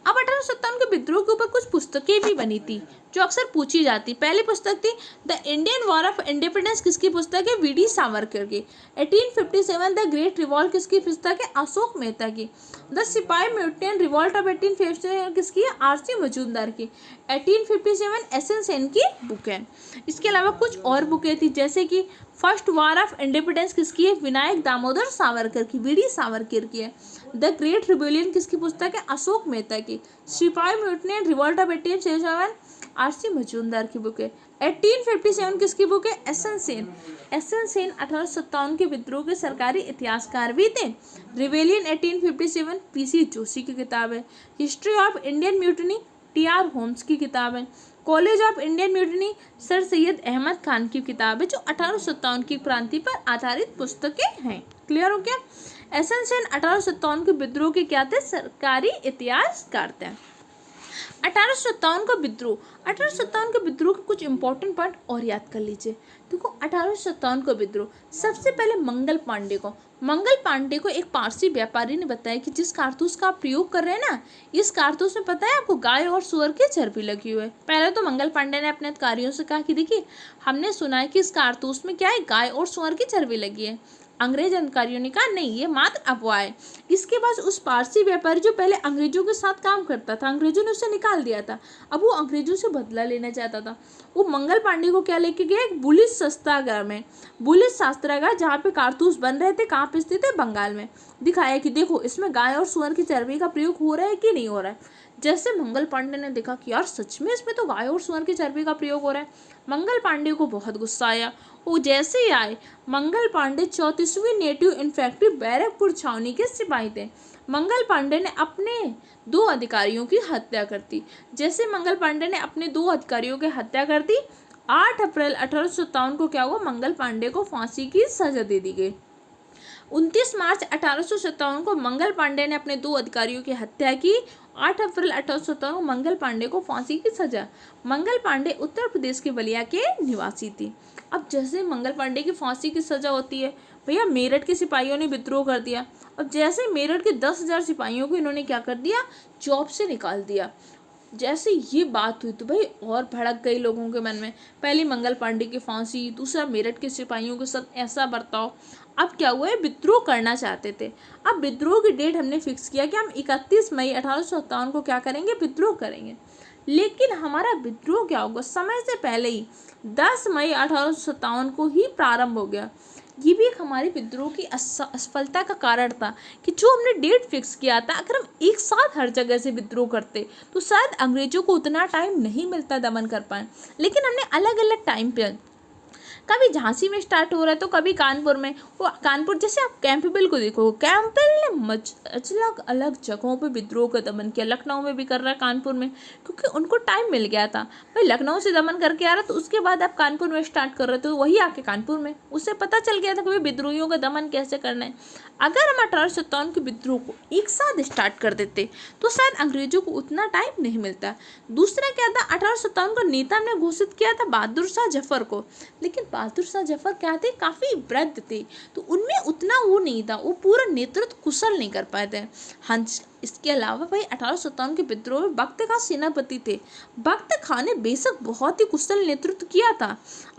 अब 1857 के विद्रोह के ऊपर कुछ पुस्तकें भी बनी थी जो अक्सर पूछी जाती। पहली पुस्तक थी the Indian war of independence, किसकी पुस्तक है? VD सावरकर की। 1857 द ग्रेट रिवॉल्ट किसकी पुस्तक है? अशोक मेहता की। द सिपाही म्यूटिनी एंड रिवॉल्ट ऑफ 1857 किसकी है? RC मजूमदार की। 1857 SN सेन की बुक है। इसके अलावा कुछ और बुकें थी, जैसे कि फर्स्ट वॉर ऑफ इंडिपेंडेंस किसकी है? विनायक दामोदर सावरकर की, VD सावरकर की है। द ग्रेट रिबेलियन किसकी पुस्तक है? अशोक मेहता की। सिपाही mutiny and revolt of 1857 RC Majumdar की बुक है। 1857 किसकी बुक है? SN सेन। SN सेन 1857 के विद्रोह के सरकारी इतिहासकार भी थे। रिबेलियन 1857 PC जोशी की किताब है। History of Indian mutiny TR Holmes की किताब है। College of Indian mutiny sir Syed Ahmad Khan की किताब है, जो 1857 की क्रांति पर आधारित पुस्तकें हैं। क्लियर हो गया? SN सेन 1857 के विद्रोह के क्या थे? सरकारी इतिहासकार थे। 1857 का विद्रोह, 1857 के विद्रोह के कुछ इंपॉर्टेंट पॉइंट और याद कर लीजिए। देखो, 1857 का विद्रोह सबसे पहले मंगल पांडे को एक पारसी व्यापारी ने बताया कि जिस कारतूस का आप प्रयोग कर रहे हैं ना, इस कारतूस में पता है आपको गाय और सुअर की चर्बी लगी हुई है। पहले तो मंगल पांडे ने अपने अधिकारियों से कहा कि देखिए, हमने सुना है कि इस कारतूस में क्या है, गाय और सुअर की चर्बी लगी है। अंग्रेज अधिकारियों ने कहा नहीं, ये मात्र अफवाह है। इसके बाद उस पारसी व्यापारी जो पहले अंग्रेजों के साथ काम करता था, अंग्रेजों ने उसे निकाल दिया था, अब वो अंग्रेजों से बदला लेना चाहता था। वो मंगल पांडे को क्या लेके गया? एक बुलिस शस्त्रागार में, बुलिस शस्त्रागार जहाँ पे कारतूस बन रहे थे, कहाँ पे स्थित है? बंगाल में। दिखाया कि देखो, इसमें गाय और सुअर की चर्बी का प्रयोग हो रहा है कि नहीं हो रहा है। जैसे मंगल पांडे ने देखा कि यार सच में इसमें तो गाय और सुअर की चर्बी का प्रयोग हो रहा है, मंगल पांडे को बहुत गुस्सा आया। वो जैसे ही आए, मंगल पांडे 34वीं नेटिव इन्फेंट्री बैरकपुर छावनी के सिपाही थे। मंगल पांडे ने अपने 2 अधिकारियों की हत्या कर दी। जैसे मंगल पांडे ने अपने 2 अधिकारियों की हत्या कर दी, 8 अप्रैल 1857 को क्या हुआ? मंगल पांडे को फांसी की सजा दे दी गई। 29 मार्च 1857 को मंगल पांडे ने अपने 2 अधिकारियों की हत्या की। 8 अप्रैल 1857 को मंगल पांडे को फांसी की सजा। मंगल पांडे उत्तर प्रदेश के बलिया के निवासी थी। अब जैसे मंगल पांडे की फांसी की सजा होती है, भैया मेरठ के सिपाहियों ने विद्रोह कर दिया। अब जैसे मेरठ के 10,000 सिपाहियों को इन्होंने क्या कर दिया? जॉब से निकाल दिया। जैसे ये बात हुई तो भाई और भड़क गई लोगों के मन में। पहले मंगल पांडे की फांसी, दूसरा मेरठ के सिपाहियों के साथ ऐसा बर्ताव। अब क्या हुआ है, विद्रोह करना चाहते थे। अब विद्रोह की डेट हमने फिक्स किया कि हम 31 मई 1857 को क्या करेंगे, विद्रोह करेंगे। लेकिन हमारा विद्रोह क्या होगा, समय से पहले ही 10 मई 1857 को ही प्रारंभ हो गया। ये भी एक हमारे विद्रोह की असफलता का कारण था कि जो हमने डेट फिक्स किया था, अगर हम एक साथ हर जगह से विद्रोह करते तो शायद अंग्रेजों को उतना टाइम नहीं मिलता दमन कर पाए। लेकिन हमने अलग अलग टाइम पे, कभी झांसी में स्टार्ट हो रहा है तो कभी कानपुर में। वो कानपुर, जैसे आप कैंपबेल को देखो, कैंपबेल ने अलग अलग जगहों पे विद्रोह का दमन किया। लखनऊ में भी कर रहा है, कानपुर में, क्योंकि उनको टाइम मिल गया था। भाई लखनऊ से दमन करके आ रहा तो उसके बाद आप कानपुर में स्टार्ट कर रहे थे, तो वही आके कानपुर में उसे पता चल गया था कि भाई विद्रोहियों का दमन कैसे करना है। अगर हम 1857 के विद्रोह को एक साथ स्टार्ट कर देते तो शायद अंग्रेजों को उतना टाइम नहीं मिलता। दूसरा क्या था, 1857 का नेता हमने घोषित किया था बहादुर शाह जफर को। लेकिन बहादुर शाह जफर क्या थे, काफ़ी वृद्ध थे, तो उनमें उतना वो नहीं था, वो पूरा नेतृत्व कुशल नहीं कर पाए थे। हंस इसके अलावा भाई 1857 के विद्रोह में बख्त खां सेनापति थे। बख्त खां ने बेशक बहुत ही कुशल नेतृत्व किया था।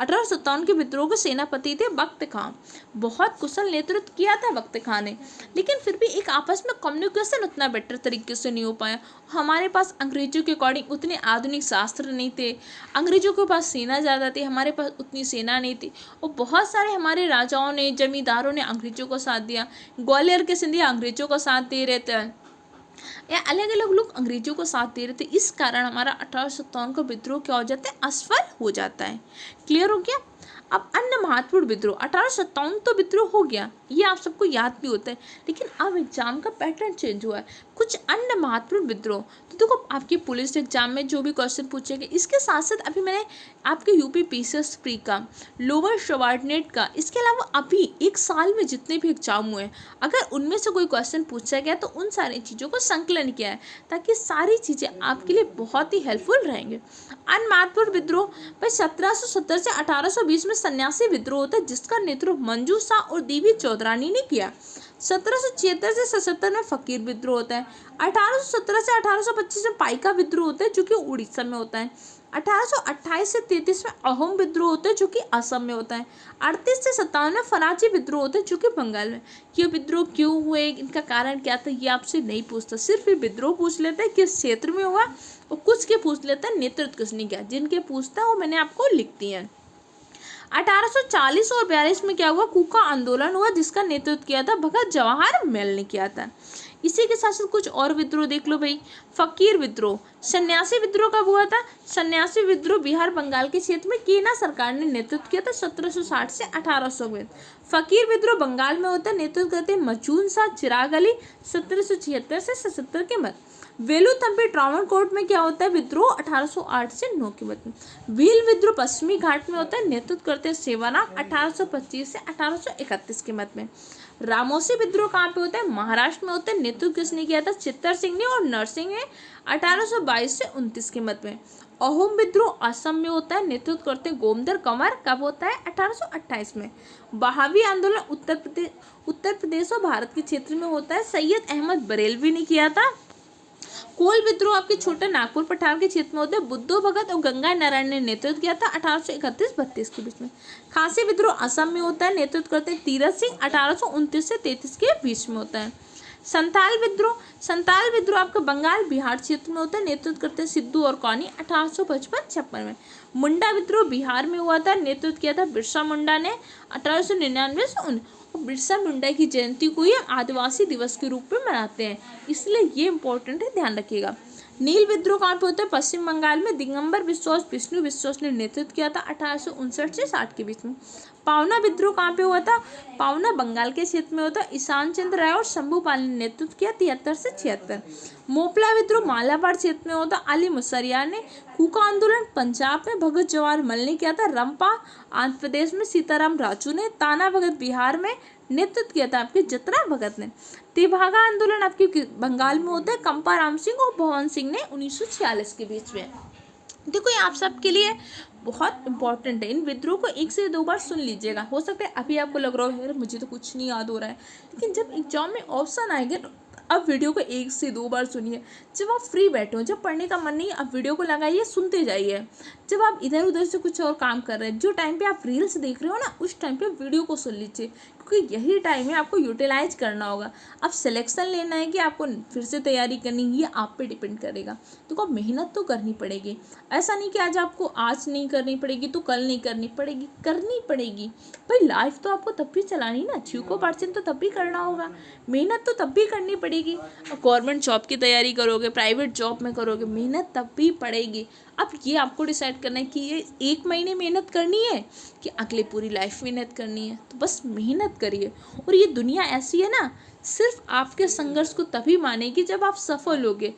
1857 के विद्रोह के सेनापति थे बख्त खां, बहुत कुशल नेतृत्व किया था बख्त खां ने। लेकिन फिर भी एक आपस में कम्युनिकेशन उतना बेटर तरीके से नहीं हो पाया। हमारे पास अंग्रेजों के अकॉर्डिंग उतने आधुनिक शास्त्र नहीं थे, अंग्रेजों के पास सेना ज़्यादा थी, हमारे पास उतनी सेना नहीं थी। और बहुत सारे हमारे राजाओं ने, जमींदारों ने अंग्रेजों को साथ दिया। ग्वालियर के सिंधिया अंग्रेजों को साथ दे रहे थे, या अलग अलग लोग अंग्रेजों को साथ दे रहे थे। इस कारण हमारा 1857 का विद्रोह क्या हो जाता है, असफल हो जाता है। क्लियर हो गया। अब अन्य महत्वपूर्ण विद्रोह, 1857 तो विद्रोह हो गया, ये आप सबको याद भी होता है। लेकिन अब एग्जाम का पैटर्न चेंज हुआ है, कुछ अन्य महत्वपूर्ण विद्रोह। तो देखो आपके पुलिस एग्जाम में जो भी क्वेश्चन पूछेंगे, इसके साथ साथ अभी मैंने आपके यूपी पीसीएस प्री का, लोअर सबऑर्डिनेट का, इसके अलावा अभी एक साल में जितने भी एग्जाम हुए, अगर उनमें से कोई क्वेश्चन पूछा गया तो उन सारी चीज़ों को संकलन किया है, ताकि सारी चीज़ें आपके लिए बहुत ही हेल्पफुल रहेंगे। अन्य महत्वपूर्ण विद्रोह भाई 1770 से 1820 में सन्यासी विद्रोह होता है, जिसका नेतृत्व मंजू शाह और देवी चौधरानी ने किया। 1776 से 77 में फकीर विद्रोह होता है। 1817 से 1825 में पाइका विद्रोह होता है, जो कि उड़ीसा में होता है। 1828 से 33 में अहोम विद्रोह होता है, जो कि असम में होता है। 38 से 57 में फराची विद्रोह होता है, जो कि बंगाल में। ये विद्रोह क्यों हुए, इनका कारण क्या था, ये आपसे नहीं पूछता, सिर्फ ये विद्रोह पूछ लेता है किस क्षेत्र में हुआ, और कुछ के पूछ लेता है नेतृत्व किसने किया। जिनके पूछता है वो मैंने आपको लिख दिया है। 1840 और 42 में क्या हुआ, कूका आंदोलन हुआ, जिसका नेतृत्व किया था भगत जवाहर मेल ने किया था। इसी के साथ साथ कुछ और विद्रोह देख लो भाई। फकीर विद्रोह, सन्यासी विद्रोह कब हुआ था, सन्यासी विद्रोह बिहार बंगाल के क्षेत्र में केना सरकार ने नेतृत्व किया था 1760 से 1800 में। फकीर विद्रोह बंगाल में होता है, नेतृत्व करते हैं मचून शाह चिराग अली 1776 से 77 के मध्य। वेलुथम्पी ट्रावणकोर में क्या होता है विद्रोह 1808 से 9 के मध्य। भील विद्रोह पश्चिमी घाट में होता है, नेतृत्व करते हैं सेवाराम 1825 से 1831 के मध्य में। रामोसी विद्रोह कहाँ पे होता है, महाराष्ट्र में होता है, नेतृत्व किसने किया था, चित्तर सिंह ने और नरसिंह ने 1822 से 29 के मध्य में। अहोम विद्रोह असम में होता है, नेतृत्व करते हैं गोमदर कंवर, कब होता है 1828 में। बहावी आंदोलन उत्तर प्रदेश और भारत के क्षेत्र में होता है, सैयद अहमद बरेलवी ने किया था। कोल विद्रोह आपके छोटा नागपुर पठार के क्षेत्र में होता है, बुद्धो भगत और गंगा नारायण ने नेतृत्व किया था 1831-32 के बीच में। खासी विद्रोह असम में होता है, नेतृत्व करते हैं तीरथ सिंह 1829 से 33 के बीच में होता है। संताल विद्रोह आपका बंगाल बिहार क्षेत्र में होता है, नेतृत्व करते हैं सिद्धू और कौनी 1855-56 में। मुंडा विद्रोह बिहार में हुआ था, नेतृत्व किया था बिरसा मुंडा ने 1899 से। बिरसा मुंडा की जयंती को ही आदिवासी दिवस के रूप में मनाते हैं, इसलिए ये इंपॉर्टेंट है, ध्यान रखिएगा। नील विद्रोह कहाँ पे होता है, पश्चिम बंगाल में। दिगंबर विश्वास विष्णु विश्वास ने नेतृत्व किया था 1859 से 60 के बीच में। पावना विद्रोह कहाँ पे हुआ था, पावना बंगाल के क्षेत्र में होता है, ईशान चंद्र राय और शंभू पाल ने नेतृत्व किया 73 से 76। मोपला विद्रोह मालाबार क्षेत्र में होता, अली मुसरियार ने। कूका आंदोलन पंजाब में भगत जवाहर मल ने किया था, रंपा आंध्र प्रदेश में सीताराम राजू ने, ताना भगत बिहार में नेतृत्व किया था आपके जतरा भगत ने। तेभागा आंदोलन आपके बंगाल में होता है, कंपा राम सिंह और भवन सिंह ने 1946 के बीच में। देखो ये आप सबके लिए बहुत इंपॉर्टेंट है, इन विद्रोह को 1 से 2 बार सुन लीजिएगा। हो सकता है अभी आपको लग रहा हो यार मुझे तो कुछ नहीं याद हो रहा है, लेकिन जब एग्जाम में ऑप्शन आएंगे अब वीडियो को 1 से 2 बार सुनिए। जब आप फ्री बैठे हो, जब पढ़ने का मन नहीं, आप वीडियो को लगाइए, सुनते जाइए। जब आप इधर उधर से कुछ और काम कर रहे हैं, जो टाइम पे आप रील्स देख रहे हो ना, उस टाइम पे वीडियो को सुन लीजिए, क्योंकि यही टाइम है आपको यूटिलाइज करना होगा। अब सिलेक्शन लेना है कि आपको फिर से तैयारी करनी है, ये आप पे डिपेंड करेगा। तो आप मेहनत तो करनी पड़ेगी। ऐसा नहीं कि आज नहीं करनी पड़ेगी तो कल नहीं करनी पड़ेगी, करनी पड़ेगी भाई। लाइफ तो आपको तब भी चलानी ना, छूको परसेंट तो तब भी करना होगा, मेहनत तो तब भी करनी पड़ेगी। गवर्नमेंट जॉब की तैयारी करोगे, प्राइवेट जॉब में करोगे, मेहनत तब भी पड़ेगी। अब ये आपको डिसाइड करना है कि ये 1 महीने मेहनत करनी है कि अगले पूरी लाइफ मेहनत करनी है। तो बस मेहनत करिए। और ये दुनिया ऐसी है ना, सिर्फ आपके संघर्ष को तभी मानेगी जब आप सफल होगे।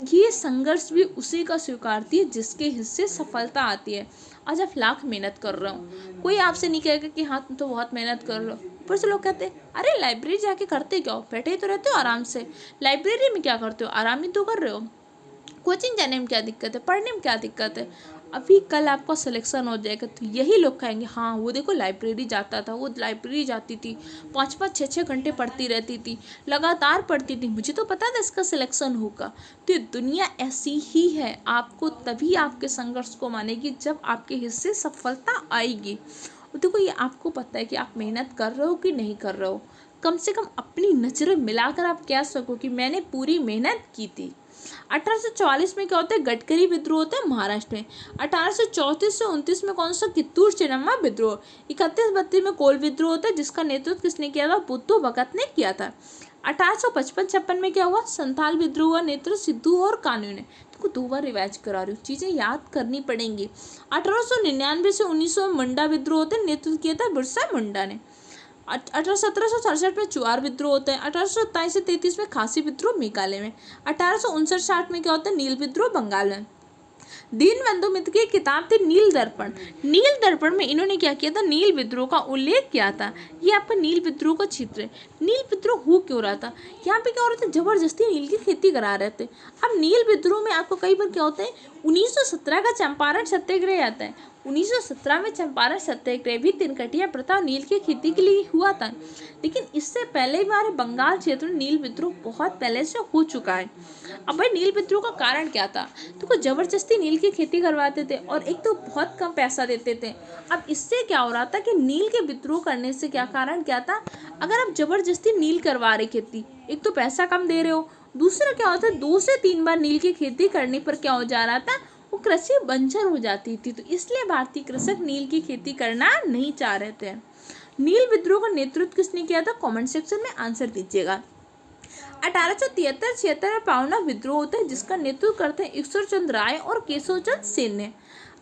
ये संघर्ष भी उसी का स्वीकारती है जिसके हिस्से सफलता आती है। आज आप लाख मेहनत कर रहे हो, कोई आपसे नहीं कहेगा कि हाँ तुम तो बहुत मेहनत कर रहे हो। ऊपर से लोग कहते हैं अरे लाइब्रेरी जाके करते क्या हो, बैठे ही तो रहते हो आराम से, लाइब्रेरी में क्या करते हो, आराम ही तो कर रहे हो। कोचिंग जाने में क्या दिक्कत है, पढ़ने में क्या दिक्कत है। अभी कल आपका सिलेक्शन हो जाएगा तो यही लोग कहेंगे हाँ वो देखो लाइब्रेरी जाता था, वो लाइब्रेरी जाती थी, 5-5 6-6 घंटे पढ़ती रहती थी, लगातार पढ़ती थी, मुझे तो पता था इसका सिलेक्शन होगा। तो ये दुनिया ऐसी ही है, आपको तभी आपके संघर्ष को मानेगी जब आपके हिस्से सफलता आएगी। देखो ये आपको पता है कि आप मेहनत कर रहे हो कि नहीं कर रहे हो। कम से कम अपनी नज़रें मिलाकर आप कह सको कि मैंने पूरी मेहनत की थी। 1844 में क्या होता है, गडकरी विद्रोह होता है महाराष्ट्र में। 1834 से 29 में कौन सा, कित्तूर चेन्नम्मा विद्रोह। 31-32 में कोल विद्रोह होता है जिसका नेतृत्व किसने किया था, बुद्धू भगत ने किया था। 1855-56 में क्या हुआ, संथाल विद्रोह हुआ, नेतृत्व सिद्धू और कान्हू ने। तो 2 बार रिवाइज करा रही हूँ, चीज़ें याद करनी पड़ेंगी। 1899 से 1900 में मुंडा विद्रोह होता है, नेतृत्व किया था बिरसा मुंडा ने। 1767 में चुआर विद्रोह होता है। 1827 से 33 में खासी विद्रोह मेघालय में। 1859-60 में क्या होता है, नील विद्रोह बंगाल में। दीनबंधु मित्र की किताब थी नील दर्पण। नील दर्पण में इन्होंने क्या किया था, नील विद्रोह का उल्लेख किया था। ये आपका नील विद्रोह का चित्र है। नील विद्रोह हो क्यों रहा था, यहाँ पे क्या हो रहा था, जबरदस्ती नील की खेती करा रहे थे। अब नील विद्रोह में आपको कई बार क्या होता है, 1917 का चंपारण सत्याग्रह आता है। 1917 में चंपारण सत्याग्रह भी तिनकटिया प्रथा नील की खेती के लिए हुआ था। लेकिन इससे पहले भी हमारे बंगाल क्षेत्र में नील विद्रोह बहुत पहले से हो चुका है। अब भाई नील विद्रोह का कारण क्या था, तो कुछ जबरदस्ती नील की खेती करवाते थे और एक तो बहुत कम पैसा देते थे। अब इससे क्या हो रहा था कि नील के विद्रोह करने से क्या कारण क्या था, अगर आप जबरदस्ती नील करवा रहे खेती, एक तो पैसा कम दे रहे हो, दूसरा क्या होता है 2 से 3 बार नील की खेती करने पर क्या हो जा रहा था, वो कृषि बंजर हो जाती थी। तो इसलिए भारतीय कृषक नील की खेती करना नहीं चाह रहे थे। नील विद्रोह का नेतृत्व किसने किया था, कमेंट सेक्शन में आंसर दीजिएगा। 1873-76 में पावना विद्रोह होता है जिसका नेतृत्व करते हैं ईश्वर चंद्र राय और केशव चंद्र सेन ने।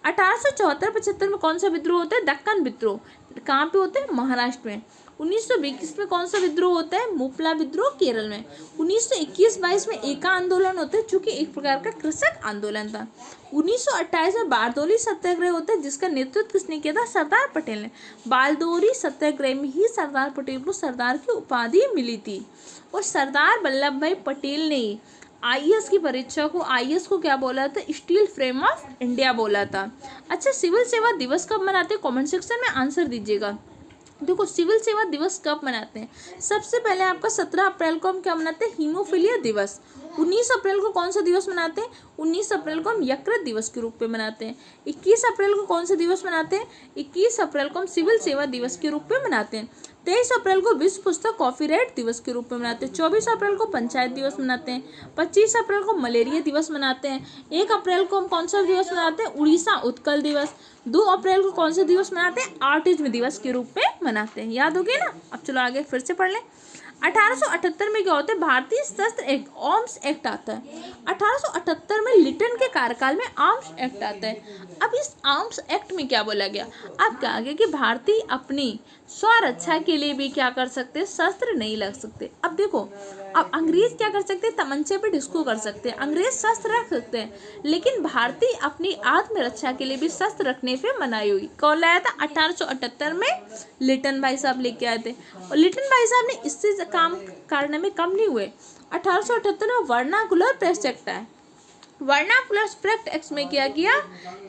1874-75 में कौन सा विद्रोह होता है, दक्कन विद्रोह। कहाँ पे होता है, महाराष्ट्र में। 1920 में कौन सा विद्रोह होता है, मुपला विद्रोह केरल में। 1921-22 में एका आंदोलन होता है जो कि एक प्रकार का कृषक आंदोलन था। 1928 में बारदौली सत्याग्रह होता है जिसका नेतृत्व किसने किया था, सरदार पटेल ने। बारदौली सत्याग्रह में ही सरदार पटेल को सरदार की उपाधि मिली थी। और सरदार वल्लभ भाई पटेल ने आईएएस की परीक्षा को, आईएएस को क्या बोला था, स्टील फ्रेम ऑफ इंडिया बोला था। अच्छा, सिविल सेवा दिवस कब मनाते हैं, कमेंट सेक्शन में आंसर दीजिएगा। देखो सिविल सेवा दिवस कब मनाते हैं, सबसे पहले आपका 17 अप्रैल को हम क्या मनाते हैं, हीमोफीलिया दिवस। 19 अप्रैल को कौन सा दिवस मनाते हैं, 19 अप्रैल को हम यकृत दिवस के रूप में मनाते हैं। 21 अप्रैल को कौन सा दिवस मनाते हैं, 21 अप्रैल को हम सिविल सेवा दिवस के रूप में मनाते हैं। 23 अप्रैल को विश्व पुस्तक कॉपीराइट दिवस के रूप में मनाते हैं। 24 अप्रैल को पंचायत दिवस मनाते हैं। 25 अप्रैल को मलेरिया दिवस मनाते हैं। 1 अप्रैल को हम कौन सा दिवस मनाते हैं, उड़ीसा उत्कल दिवस। 2 अप्रैल को कौन सा दिवस मनाते हैं, ऑटिज्म दिवस के रूप में मनाते हैं। याद हो गया ना, अब चलो आगे फिर से पढ़ लें। 1878 में क्या होता है, भारतीय शस्त्र एक्ट, आर्म्स एक्ट आता है। 1878 में लिटन के कार्यकाल में आर्म्स एक्ट आता है। अब इस आर्म्स एक्ट में क्या बोला गया, अब कहा गया कि भारतीय अपनी स्वरक्षा के लिए भी क्या कर सकते हैं, शस्त्र नहीं लग सकते। अब देखो, अब अंग्रेज क्या कर सकते हैं, तमंचे पे डिस्को कर सकते हैं, अंग्रेज शस्त्र रख सकते हैं, लेकिन भारतीय अपनी आत्मरक्षा के लिए भी शस्त्र रखने पे मनाही हुई। कौन लाया था, 1878 में लिटन भाई साहब लेके आए थे। और लिटन भाई साहब ने इससे काम करने में कम नहीं हुए। 1878 में वर्नाकुलर प्रेस एक्ट आया। वर्नाकुलर प्रेस एक्ट में क्या किया,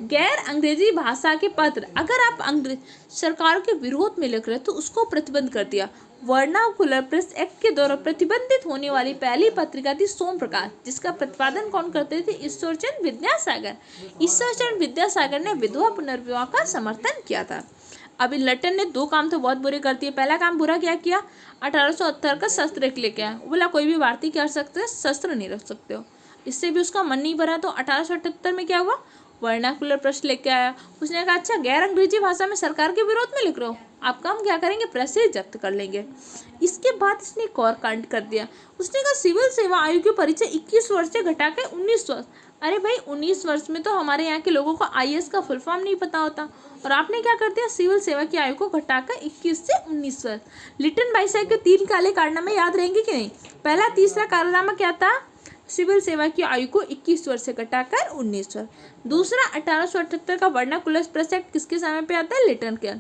गैर अंग्रेजी भाषा के पत्र अगर आप अंग्रेज सरकार के विरोध में लिख रहे तो उसको प्रतिबंध कर दिया। वर्नाकुलर प्रेस एक्ट के द्वारा प्रतिबंधित होने वाली पहली पत्रिका थी सोम प्रकाश, जिसका प्रतिपादन कौन करते थे? ईश्वरचंद्र विद्यासागर। ईश्वरचंद्र विद्यासागर ने विधवा पुनर्विवाह का समर्थन किया था। अभी लट्टन ने दो काम तो बहुत बुरे कर दिए। पहला काम बुरा क्या किया? 1878 का शस्त्र लेके आया। बोला कोई भी भारतीय क्या कर सकते हो, शस्त्र नहीं रख सकते हो। इससे भी उसका मन नहीं भरा, तो 1878 में क्या हुआ? वर्नाकुलर प्रश्न लेके आया। उसने कहा अच्छा गैर अंग्रेजी भाषा में सरकार के विरोध में लिख रहे हो, आपका हम क्या करेंगे? प्रेस से जब्त कर लेंगे। इसके बाद इसने एक और कांड कर दिया। उसने कहा सिविल सेवा आयु की परीक्षा 21 वर्ष से घटाकर 19 वर्ष। अरे भाई 19 वर्ष में तो हमारे यहाँ के लोगों को IAS का फुल फॉर्म नहीं पता होता, और आपने क्या कर दिया? सिविल सेवा की आयु को घटाकर 21 से 19 वर्ष। लिटन बाई साहब के 3 काले कारनामे याद रहेंगे कि नहीं? पहला तीसरा कारनामा क्या था? सिविल सेवा की आयु को 21 वर्ष से घटाकर 19 वर्ष। दूसरा 1878 का वर्नाकुलर प्रेस एक्ट किसके समय पे आता है? लिटन के।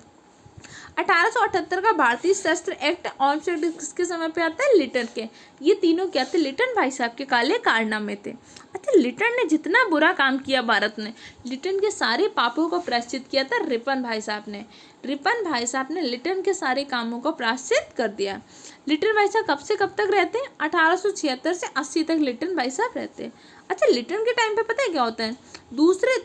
1878 का भारतीय शस्त्र एक्ट आर्म्स एक्ट किसके समय पे आता है? लिटन के। ये तीनों क्या थे? लिटन भाई साहब के काले कारनामे थे। अच्छा लिटन ने जितना बुरा काम किया भारत ने, लिटन के सारे पापों को प्रायश्चित किया था रिपन भाई साहब ने। रिपन भाई साहब ने लिटन के सारे कामों को प्रायश्चित कर दिया। लिटन भाई साहब कब से कब तक रहते हैं? 1876 से 80 तक लिटन भाई साहब रहते हैं। अच्छा लिटन के टाइम पे पता है क्या होता है?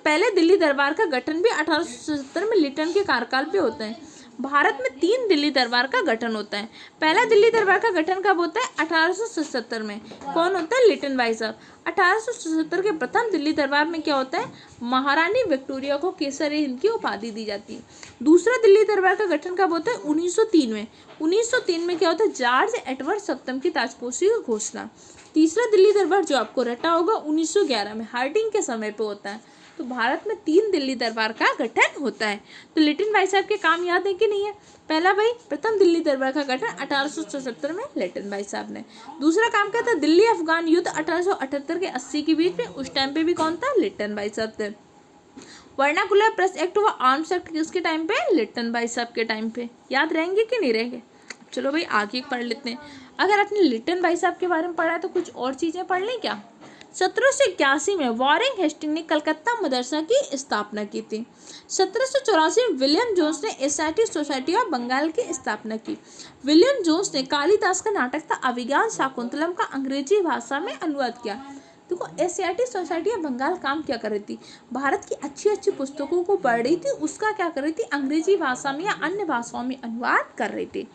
पहले दिल्ली दरबार का गठन भी 1877 में लिटन के कार्यकाल पे होता है। भारत में 3 दिल्ली दरबार का गठन होता है। पहला दिल्ली दरबार का गठन कब होता है? 1877 में। कौन होता है? लिटन भाई साहब। 1877 के प्रथम दिल्ली दरबार में क्या होता है? महारानी विक्टोरिया को केसरी हिंद की उपाधि दी जाती है। दूसरा दिल्ली दरबार का गठन कब होता है? 1903 में। 1903 में क्या होता है? जॉर्ज एडवर्ड सप्तम की ताजपोशी की घोषणा। तीसरा दिल्ली दरबार जो आपको रटा होगा 1911 में हार्डिंग के समय पे होता है। तो भारत में 3 दिल्ली दरबार का गठन होता है। तो लिटन भाई साहब के काम याद है कि नहीं है? पहला भाई प्रथम दिल्ली दरबार का गठन 1877 में लिटन भाई साहब ने। दूसरा काम क्या था? दिल्ली अफगान युद्ध 1878 के 80 के बीच में, उस टाइम पे भी कौन था? लिटन भाई साहब थे। वर्नाकुलर प्रेस एक्ट व आर्म्स एक्ट किसके टाइम पे? लिटन भाई साहब के टाइम पे। याद रहेंगे कि नहीं रहेंगे? चलो भाई आगे पढ़ लेते हैं। अगर आपने लिटन भाई साहब के बारे में पढ़ा है तो कुछ और चीजें पढ़ लें क्या? 1781 में वॉरेन हेस्टिंग ने कलकत्ता मदरसा की स्थापना की थी। 1784 में विलियम जोन्स ने एशियाटिक सोसाइटी ऑफ बंगाल की स्थापना की। विलियम जोन्स ने कालिदास का नाटक था अभिज्ञान शाकुंतलम का अंग्रेजी भाषा में अनुवाद किया। देखो एशियाटिक सोसाइटी ऑफ बंगाल काम क्या कर रही थी? भारत की अच्छी अच्छी पुस्तकों को पढ़ रही थी, उसका क्या कर रही थी? अंग्रेजी भाषा में या अन्य भाषाओं में अनुवाद कर रही थी।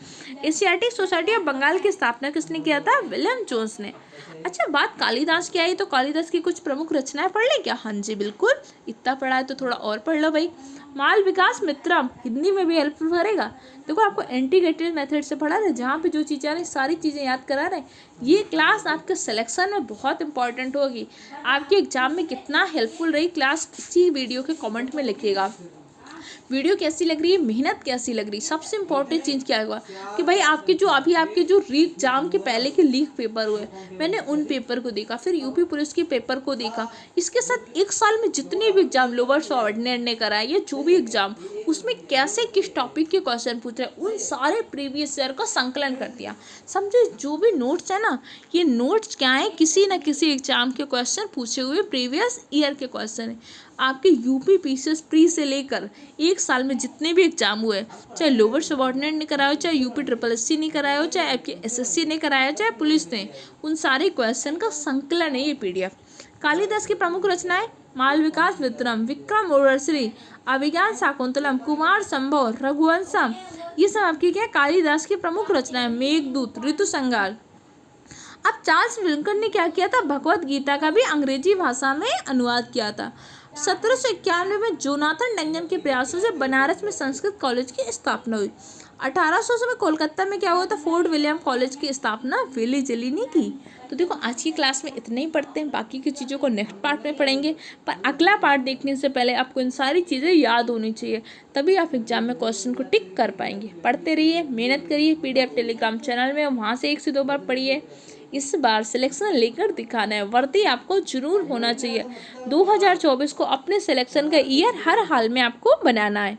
एशियाटिक सोसाइटी ऑफ बंगाल की स्थापना किसने किया था? विलियम जोन्स ने। अच्छा बात कालिदास की आई तो कालिदास की कुछ प्रमुख रचनाएं पढ़ लें क्या? हाँ जी बिल्कुल, इतना पढ़ा है तो थोड़ा और पढ़ लो भाई। माल विकास मित्रम हिंदी में भी हेल्पफुल करेगा। देखो आपको इंटीग्रेटेड मेथड से पढ़ा रहे, जहाँ पे जो चीज़ें आ रही सारी चीज़ें याद करा रहे। ये क्लास आपके सिलेक्शन में बहुत इंपॉर्टेंट होगी। आपके एग्जाम में कितना हेल्पफुल रही क्लास, इसी वीडियो के कमेंट में लिखिएगा। वीडियो कैसी लग रही है, मेहनत कैसी लग रही है। सबसे इम्पोर्टेंट चीज़ क्या होगा कि भाई आपके जो एग्जाम के पहले के लीक पेपर हुए, मैंने उन पेपर को देखा, फिर यूपी पुलिस के पेपर को देखा। इसके साथ एक साल में जितने भी एग्जाम लोअर सबऑर्डिनेट ने कराए या जो भी एग्जाम, उसमें कैसे किस टॉपिक के क्वेश्चन पूछ रहे, उन सारे प्रीवियस ईयर का संकलन कर दिया। समझे? जो भी नोट्स है ना, ये नोट्स क्या है? किसी न किसी एग्जाम के क्वेश्चन पूछे हुए प्रीवियस ईयर के क्वेश्चन है। आपके यूपी पीसीएस प्री से लेकर एक साल में जितने भी एग्जाम हुए, चाहे लोअर सबऑर्डिनेट ने कराया हो, चाहे यूपी SSC ने कराया हो, चाहे आपके SSC ने कराया हो, चाहे पुलिस ने, उन सारे क्वेश्चन का संकलन है ये PDF। कालिदास की प्रमुख रचनाएं माल विकास मित्रम, विक्रम ओरश्री, अभिज्ञान शाकुंतलम, कुमार संभव, रघुवंशम, ये सब आपकी क्या? कालिदास की प्रमुख रचनाएं। मेघदूत, ऋतु संहार। अब चार्ल्स विल्सन ने क्या किया था? भगवत गीता का भी अंग्रेजी भाषा में अनुवाद किया था। 1791 में जोनाथन डंगन के प्रयासों से बनारस में संस्कृत कॉलेज की स्थापना हुई। 1800 में कोलकाता में क्या हुआ था? फोर्ट विलियम कॉलेज की स्थापना विली जली ने की। तो देखो आज की क्लास में इतने ही पढ़ते हैं, बाकी की चीज़ों को नेक्स्ट पार्ट में पढ़ेंगे। पर अगला पार्ट देखने से पहले आपको इन सारी चीज़ें याद होनी चाहिए, तभी आप एग्जाम में क्वेश्चन को टिक कर पाएंगे। पढ़ते रहिए, मेहनत करिए। PDF टेलीग्राम चैनल में वहाँ से 1 से 2 बार पढ़िए। इस बार सिलेक्शन लेकर दिखाना है, वर्दी आपको जरूर होना चाहिए। 2024 को अपने सिलेक्शन का ईयर हर हाल में आपको बनाना है।